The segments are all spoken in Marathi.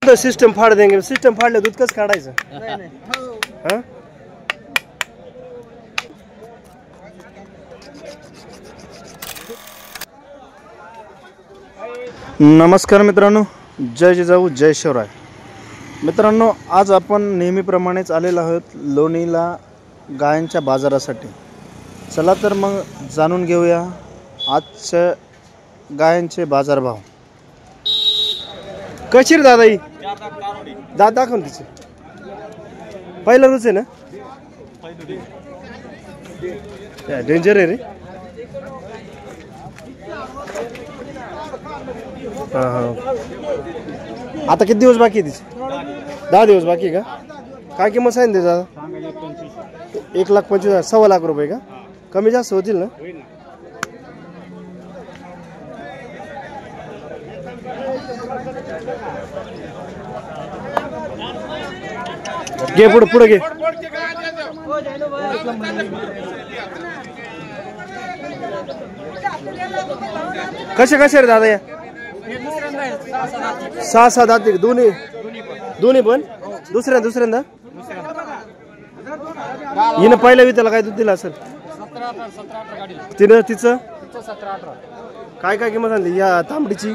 वाटलं सिस्टम फाड़ देंगे, सिस्टम फाड़ले दूध कसं काढायचं? हां नमस्कार मित्रांनो, जय जिजाऊ जय शिवराय. मित्रांनो, आज आपण नेहमीप्रमाणेच आलेलो आहोत लोणीला गायांच्या बाजारासाठी. चला तर मग जाणून घेऊया आजचे गायांचे बाजारभाव. कशी रे दादा ही दात दाखवून तिचे पहिला रोज आहे ना, डेंजर आहे रे. हां हां आता किती दिवस बाकी आहे तिचे? 10 दिवस बाकी आहे का? काय किंमत सांगितली दादा? 1,25,000 सव्वा लाख रुपये का? कमी जास्त होतील ना? घे पुढे पुढे घे. कसे रे दादा या? 6 दात दोन्ही पण दुसऱ्यांदा हिनं पहिल्या वित्याला काय दूध दिलं असेल? तिचं काय किंमत आणली या तांबडीची?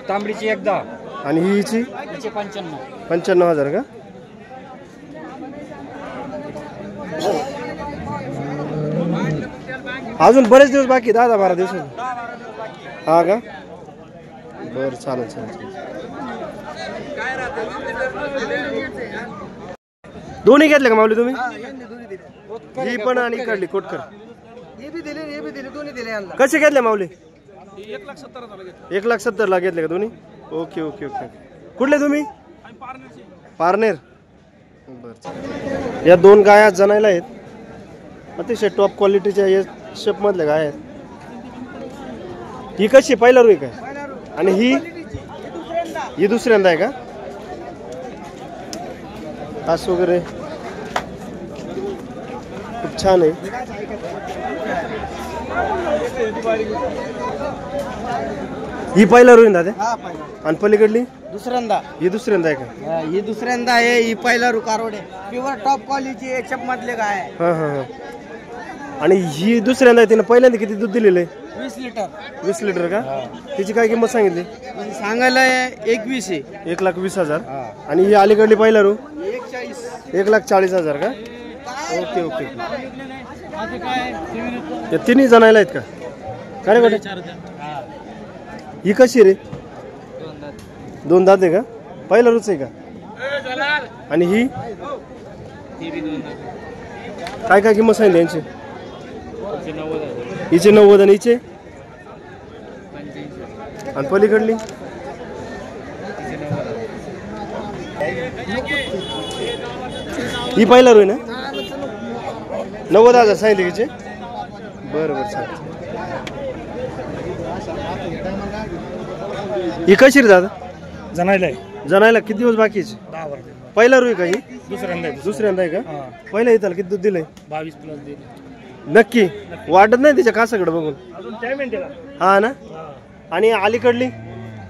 1,10 आणि हिची 95,000 का? अजून बरेच दिवस बाकी 10-12 दिवस. हा का? बर चालेल. दोन्ही घेतले का माऊली तुम्ही? ही पण आणि काढली कोटकर कसे घेतले माऊली? 1,70,000 ला घेतले का दोन्ही? ओके. कुठले तुम्ही? पारनेर. बर. या दोन गाया जणायला आहेत, अतिशय टॉप क्वालिटीच्या या शेप मधल्या गाय आहेत. ही कशी पहिला रुई काय? आणि ही दुसऱ्यांदा आहे का? तास वगैरे खूप छान आहे. ही पहिला रुई दादा? आणि पलीकडली दुसऱ्यांदा. ही दुसऱ्यांदा आहे का? ही दुसऱ्यांदा आहे. ही पहिला रुकारवड आहे, प्युअर टॉप क्वालिटी एकशेप मधले गाय आहे. हां. आणि ही दुसऱ्यांदा आहे. तिने पहिल्यांदा किती दूध दिलेलं आहे? 20 लिटर का? तिची काय किंमत सांगितली? सांगायला 21 आहे. 1,20,000. आणि ही अलीकडली पहिला रू 1,40,000 का? ओके. या तिन्ही जणायला आहेत का? काय रे? ही कशी रे? 2 दात आहे का? पहिला रूच आहे का? आणि ही काय किंमत सांगितली यांची? हिचे 90 आणि हिचे? आणि पलीकडली ही पहिला रोय ना? 90,000 सांगितले हिचे? बरं चालेल. ही कशी रे दादा? जनायला किती दिवस बाकी? 10 वर्ष. पहिला रोय का? ही दुसऱ्यांदा आहे का? पहिल्या इथं किती दूध दिलंय? 22+ दिले. नक्की वाटत नाही तिच्या कासाकडे बघून? अजून टाइम आहे त्याला. हा ना? आणि अलीकडली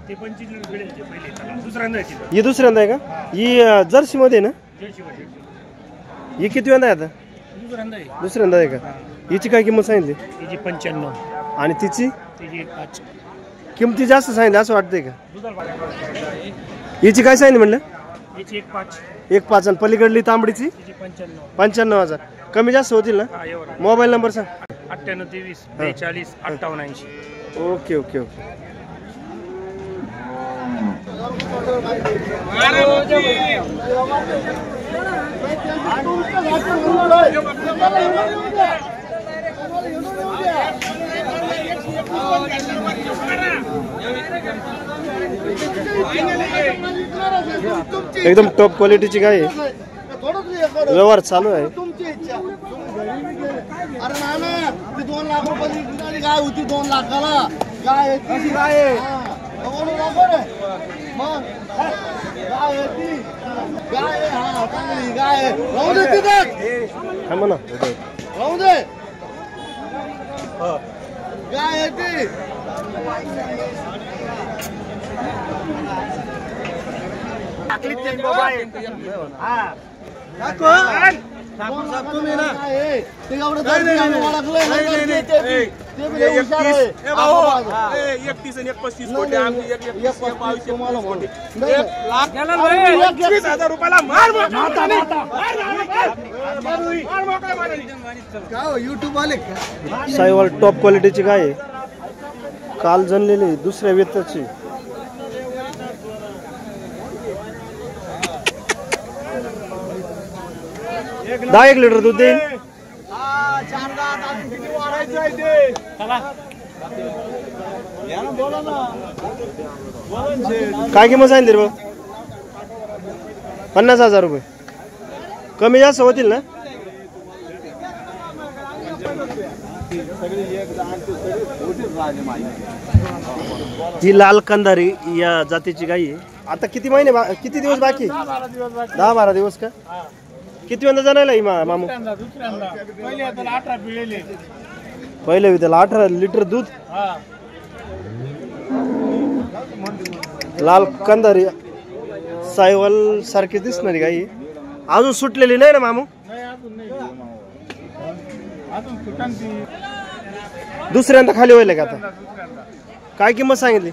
ते 25 लिटर पहिली दुसऱ्यांदा आहे. ही दुसऱ्यांदा आहे का? ही जर्सी मध्ये ना? ही किती वेळा आहे आता? दुसऱ्यांदा आहे का? हिची काय किंमत सांगितली? हिची 95. आणि तिची? तिची 5. किमती जास्त सांगितली असं वाटतंय का? हिची काय सांगितली म्हणलं? हिची 1,5. 1,5. आणि पलीकडली तांबडीची? 95,000. कमी जास्त होतील ना? मोबाईल नंबर सांग. 9823 42 5880. ओके. एकदम टॉप क्वालिटीची गाय आहे. व्यवहार चालू आहे. अरे नाना ती 2 लाख रुपयाची गाय होती. 2 लाखाला गाय कशी गाय आहे? मग गाय हा चांगली गाय राहू दे तिथं. म्हणा राहू दे गाय आहे ती. तुम्ही ना ते एवढं ओळखलंय युट्यूब आले साईवाल टॉप क्वालिटीची गाय आहे, काल जनलेली दुसऱ्या वेताची. दहा 1 लिटर दूध देईल. काय किंमत सांगितली रे भाऊ? 50,000 रुपये. कमी जास्त होतील ना? ही लाल कंधारी या जातीची गाय आहे. आता किती महिने किती दिवस बाकी? 10-12 दिवस का? किती वेळा जाणायला ही मामू? पहिले त्याला 18 लिटर दूध. लाल कंधारी सायवल सारखी दिसणारी गाई. अजून सुटलेली नाही ना मामू? दुसऱ्यांदा खाली होईल का आता? काय किंमत सांगितली?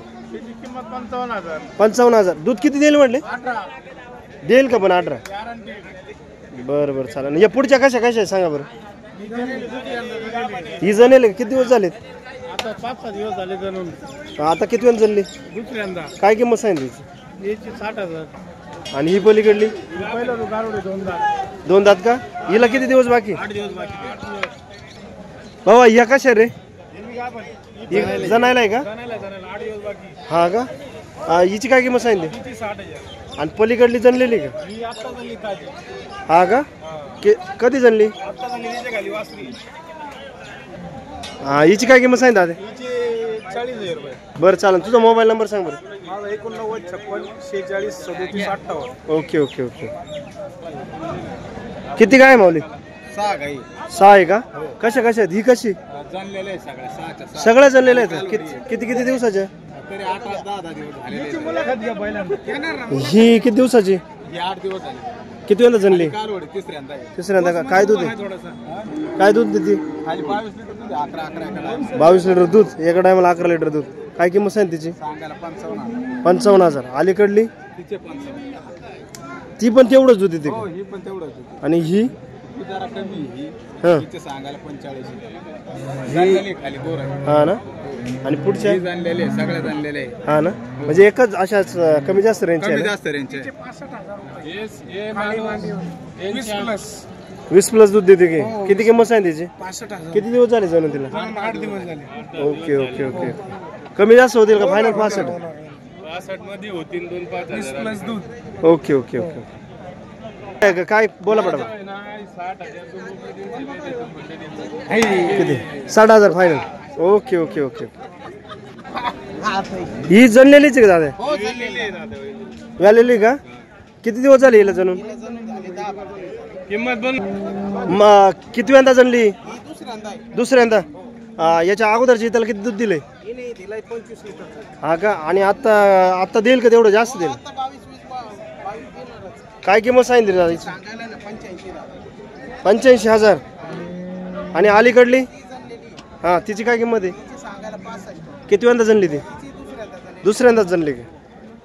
55,000. दूध किती देईल म्हटले? देईल का पण 18? बरं बरं चालेल. या पुढच्या कशा कशा आहे सांगा बरं. ही जणेल किती दिवस झाले? आता 5-6 दिवस झाले जणून. आता किती वेळ जणली? दुसऱ्यांदा. काय किंमत सांगितली? याची 60,000. आणि ही पलीकडली? पहिला गारोडे 2 दात. 2 दात का? हिला किती दिवस बाकी? 8 दिवस बाकी. बाबा या कशा रे? जणायला आहे का? 8 दिवस बाकी. हा का? हिची काय किंमत सांगितली? 60,000. आणि पलीकडली जनलेली का? ही आता झाली ताजी. हा का? कधी जनली? आता झाली हिच्या खाली वासरी. हा हिची काय किंमत सांगितली? हिचे 40,000 रुपये. बरं चालेल. तुझा मोबाईल नंबर सांग बरं. माझा 89 56 46 37 58. Okay okay okay. किती काय माऊली? 6 गाई 6 आहे का? कशा कशा आहेत? ही कशी? जाणलेले आहे सगळ्या 6च्या 6. सगळ्या जनलेल्या आहेत. किती किती दिवसाच्या? तरी 8-10 दिवस झाले. मुलाखत घ्या पहिल्यांदा. ही किती दिवसाची? ही 8 दिवस झाले. किती वेळा जनली? कालवडी तिसऱ्यांदा. तिसऱ्यांदा का? काय दूध आहे? थोडंसं काय दूध देते? खाली 22 लिटर दूध 11 22 लिटर दूध. एका टायमाला 11 लिटर दूध. काय किंमत सांगितली तिची? सांगायला 55,000. 55,000. अलीकडली? तिचे 55. ती पण तेवढंच दूध देते हो का? ही पण तेवढंच होती. आणि ही? ही जरा कमी ही. हा तिचे सांगायला 45. जाणलेली खाली दोर आहे. हा ना. आणि पुढच्या? ही जाणलेले सगळ्या जाणलेले आहे. हा ना. म्हणजे एकच अशाच कमी जास्त रेंजचे कमी आहे ना? जास्त रेंजचे. 20 प्लस दूध देते की? किती किंमत सांगितली तिची? 65,000. किती दिवस झाले जाणून तिला? 8 दिवस झाले. Okay okay okay. कमी जास्त होतील का? फायनल 65? 65 मध्ये होतील 2-5 प्लस दूध. Okay okay okay. काय बोला पडा किती? 60,000 फायनल. Okay okay okay. ही जनलेलीच आहे का दादा? हो झालेली आहे दादा. व्यालेली का? किती दिवस झाले हिला जणून? किंमत पण किती वेळा जनली? दुसऱ्यांदा आहे. दुसऱ्यांदा. याच्या अगोदरची त्याला किती दूध दिले? नाही दिलाय 25 लिटर. हा का? आणि आता आता देईल का तेवढं जास्त देईल? आता 22 देणारच. काय किंमत सांगितली दादा? सांगायला ना 85. 85,000. आणि अलीकडली? हा तिची काय किंमत आहे? सांगायला 65. किती वेळा जनली ती? दुसऱ्यांदाच जनली का?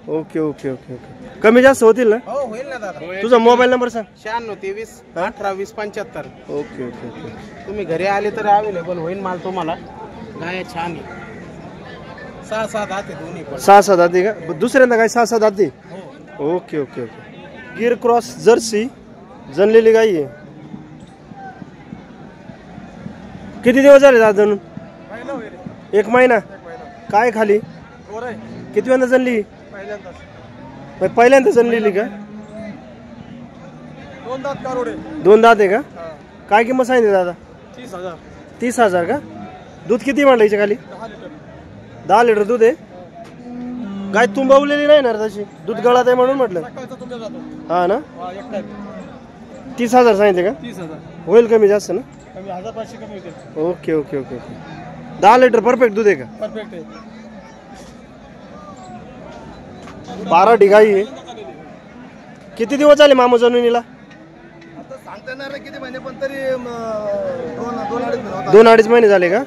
Okay okay okay okay. कमी जास्त होतील ना? हो होईल ना दादा. तुझा मोबाईल नंबर सांग. 96 23 18 20 75. Okay okay okay. तुम्ही घरी आले तर अवेलेबल होईल माल तुम्हाला. गाय छान आहे. 6-7 दाते दोन्ही पण. 6-7 दाती का? दुसऱ्यांदा काय 6-7 दाती? Okay okay okay. Gir cross jersey जनलेली गाई आहे. किती दिवस झाले दादा जनून? 1 महिना. काय खाली? किती वेळा जनली? पहिल्यांदा जनलेली का? 2 दात कारोडे. 2 दात आहे का? काय किंमत सांगितली दादा? 30,000. 30,000 का? दूध किती म्हटलं हिच्या खाली? 10 लिटर दूध आहे. गाय तुंबवलेली नाही ना तशी? दूध गळात आहे म्हणून म्हटलं. हा ना. 30,000 सांगितले का? 30,000. होईल कमी जास्त ना? कमी 1,500 कमी होते. Okay okay okay okay. 10 litre perfect दूध आहे का? परफेक्ट आहे. 12 गाई आहे. किती दिवस झाले मामू जनुनीला? आता सांगता येणार नाही किती महिने, पण तरी दोन अडीच महिने होतात. 2-2.5 महिने झाले का?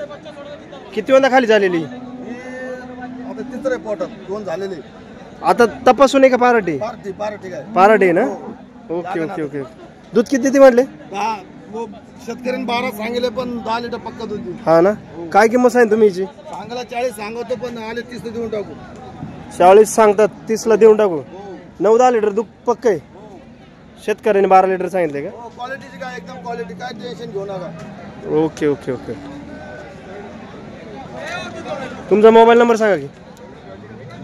किती वेळा खाली झालेली? आता तिसरं पोटात 2 झालेले. आता तपासून आहे का पार्टी? पार्टी काय पार्टी ना? Okay okay okay. दूध किती ते म्हटले? शेतकऱ्यांनी 12 सांगितले, पण 10 लिटर पक्का दूध देऊ. हा ना. काय किंमत सांगितली तुम्ही हिची? सांगायला 40 सांगतो, पण आले 30 देऊन टाकू. 40 सांगतात, 30ला देऊन टाकू. 9-10 लिटर दूध पक्क आहे. शेतकऱ्याने 12 लिटर सांगितले का? क्वालिटीची काय एकदम क्वालिटी, काय टेन्शन घेऊ नका. Okay okay okay. तुमचा मोबाईल नंबर सांगा की.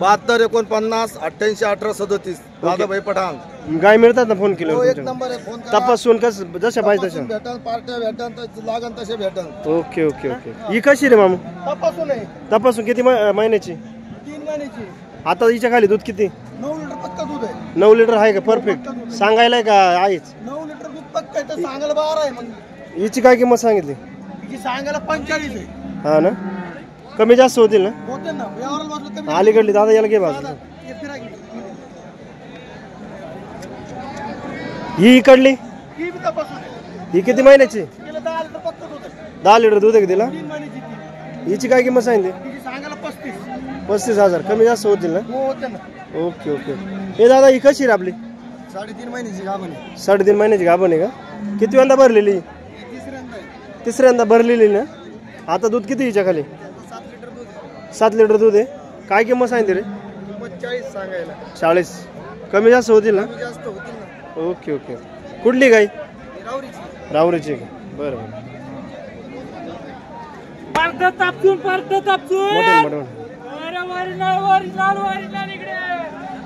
72 49 88 18 37. दादाभाई पठाण. गाय मिळतात ना फोन केल्यावर एक तुमच्या? नंबर आहे. फोन करा. तपासून कसं जशा पाहिजे तशा? भेटन, पार्ट्या भेटन, तर लागन तसे भेटन. Okay okay okay. ही कशी रे मामू? तपासून आहे. तपासून किती महिन्याची? 3 महिन्याची. आता हिच्या खाली दूध किती? 9 लिटर पक्का दूध आहे. 9 लिटर आहे का? परफेक्ट सांगायला का आहेच? 9 लिटर दूध पक्का आहे, तर सांगायला 12 आहे. मग हिची काय किंमत सांगितली? तिची सांगायला 45 आहे. हा ना. कमी जास्त होतील ना? होते ना, व्यवहाराला वाटलं कमी. अलीकडली दादा याला घे बाजू. हे फिरा की. ही इकडली ही बी तपासून आहे. ही किती महिन्याची? तिला 10 लिटर पक्का दूध आहे. 10 लिटर दूध आहे का तिला? 3 महिन्याची ती. हिची काय किंमत सांगितली? तिची सांगायला 35. 35,000. कमी जास्त होतील ना? हो होते ना. Okay okay. हे दादा ही कशी रे आपली? 3.5 महिन्याची गाभण आहे. 3.5 महिन्याची गाभण आहे का? किती वेळा भरलेली? ही तिसऱ्यांदा आहे. तिसऱ्यांदा भरलेली ना? आता दूध किती हिच्या खाली? 7 लिटर दूध आहे. 7 लिटर दूध आहे. काय किंमत सांगितली रे? किंमत 40 सांगायला. 40. कमी जास्त होतील ना? कमी जास्त होतील ना. Okay okay. कुठली गाय? ही रावरीची. रावरीची का? बरं बरं. मोठे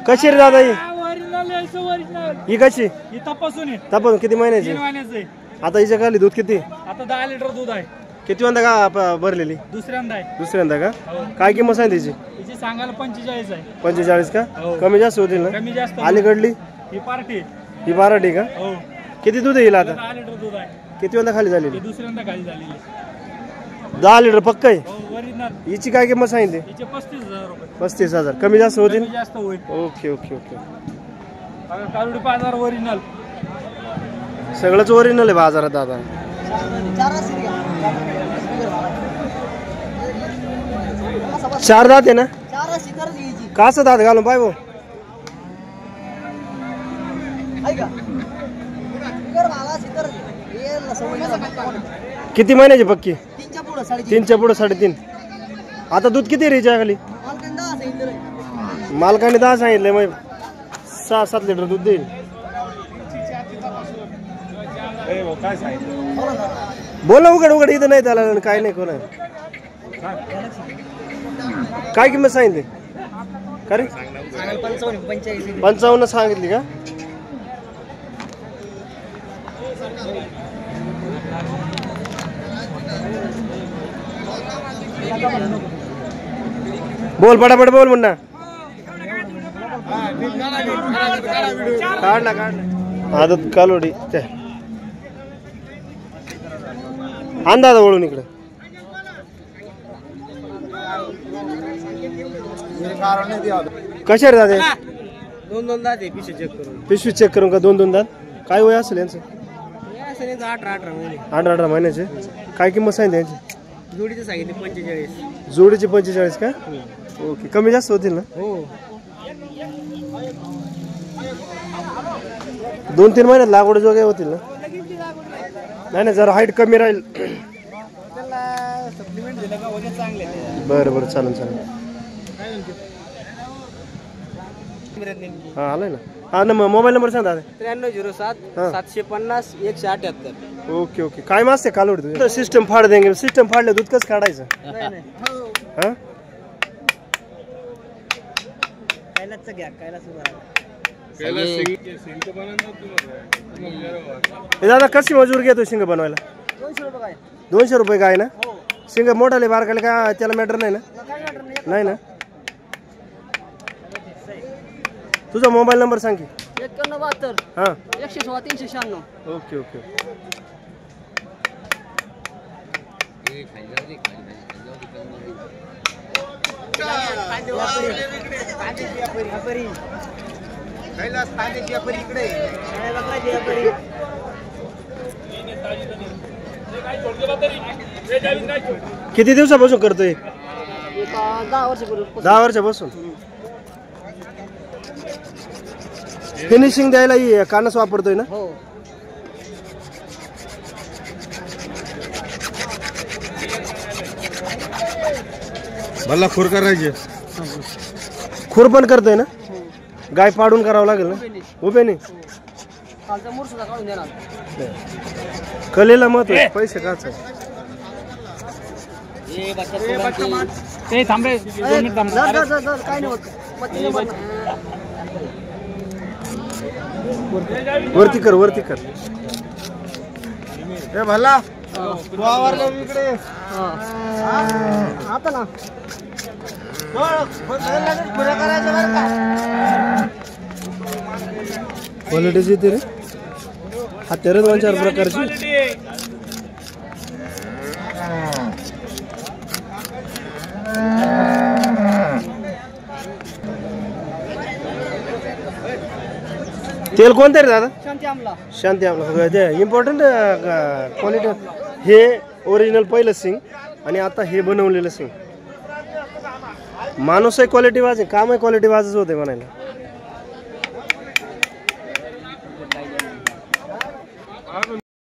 कशी रे दादा ही? ही कशी? ही तपासून आहे. तपासून किती महिन्याची? 3 महिन्याचं आहे. आता हिच्या खाली दूध किती? आता 10 लिटर दूध आहे. किती वेळा का भरलेली? दुसऱ्यांदा आहे. दुसऱ्यांदा का? काय किंमत सांगितली तिची? हिची सांगायला 45 आहे. 45 का? हो. कमी जास्त होतील ना? कमी जास्त. अलीकडली ही पार्टी. ही 12 का? हो. किती दूध येईल आता? 10 लिटर दूध आहे. किती वेळा खाली झालेली? ही दुसऱ्यांदा खाली झालेली आहे. 10 लिटर पक्क आहे. हो, ओरिजिनल. हिची काय किंमत सांगितली? हिचे 35,000 रुपये. 35,000. कमी जास्त होतील? कमी जास्त होईल. Okay okay okay. बघा, कारुडी 5,000 ओरिजिनल. सगळंच ओरिजिनल आहे बाजारात दादा. 4 दात आहे ना? काच दात घालून पाय भाऊ. किती महिन्याची पक्की? 3च्या पुढे 3.5. आता दूध किती रे हिच्या खाली? मालकाने 10 सांगितलंय, मग 6-7 लिटर दूध देईल. बोल ना, उघड उघड. इथं नाही त्याला काय नाही कोणा. काय किंमत सांगितली? का रे? 55 सांगितली का? बोल पटापट बोल म्हणा. काढला काढला. आदत कालोडी अंदाज वळून इकडे. कशा रे दादा? 2 दात आहे. पिशे चेक करून. पिशवी चेक करून का? 2 दात. काय वय असेल यांचं? 18 महिने. 18 महिन्याचे. काय किंमत सांगितली यांची? जोडीचे सांगितले 45. जोडीची 45 का? ओके. कमी जास्त होतील ना? हो. 2-3 महिन्यात लागवड जोगे होतील ना? नाही नाही, जरा हाईट कमी राहील. त्याला सप्लिमेंट दिलं का वजन चांगले. बरं बरं, चालेल चालेल. हा आलाय ना. हा ना, मोबाईल नंबर सांग दादा. 9307 750 178. Okay okay. काय मास्ते कालोड तुझं? सिस्टम फाड देंगे. सिस्टम फाडले दूध कसं काढायचं? हा हे दादा कशी मजूर घेतो शिंग बनवायला? 200 रुपये काय ना? शिंग मोठाले बारकाले का त्याला मॅटर नाही ना? नाही ना. तुझा मोबाईल नंबर सांग की. 9172 हा 116 396. Okay okay. किती दिवसापासून करतोय? 10 वर्षापूर्वी 10 वर्षापासून. फिनिशिंग द्यायला ही कानस वापरतोय ना? हो. मला खुर करायचे. खुर पण करतोय ना? गाय पाडून करावं लागेल ना? उभे नाही. कालचा मूर सुद्धा काढून देणार. कलेला महत्व आहे, पैसे काच आहे. ते थांबे 2 मिनिट थांब. काय नाही होत. वरती कर, वरती कर. ए भला तू आवरला इकडे. आता ना क्वालिटीची येते रे. हा 13-4 प्रकारची. तेल कोणतं रे दादा? शांती आमला. शांती आपला ते इम्पॉर्टंट क्वालिटी. हे ओरिजिनल पहिलं सिंग आणि आता हे बनवलेलं सिंग. माणूस आहे क्वालिटी वाज, काम आहे क्वालिटी वाजच होते म्हणायला.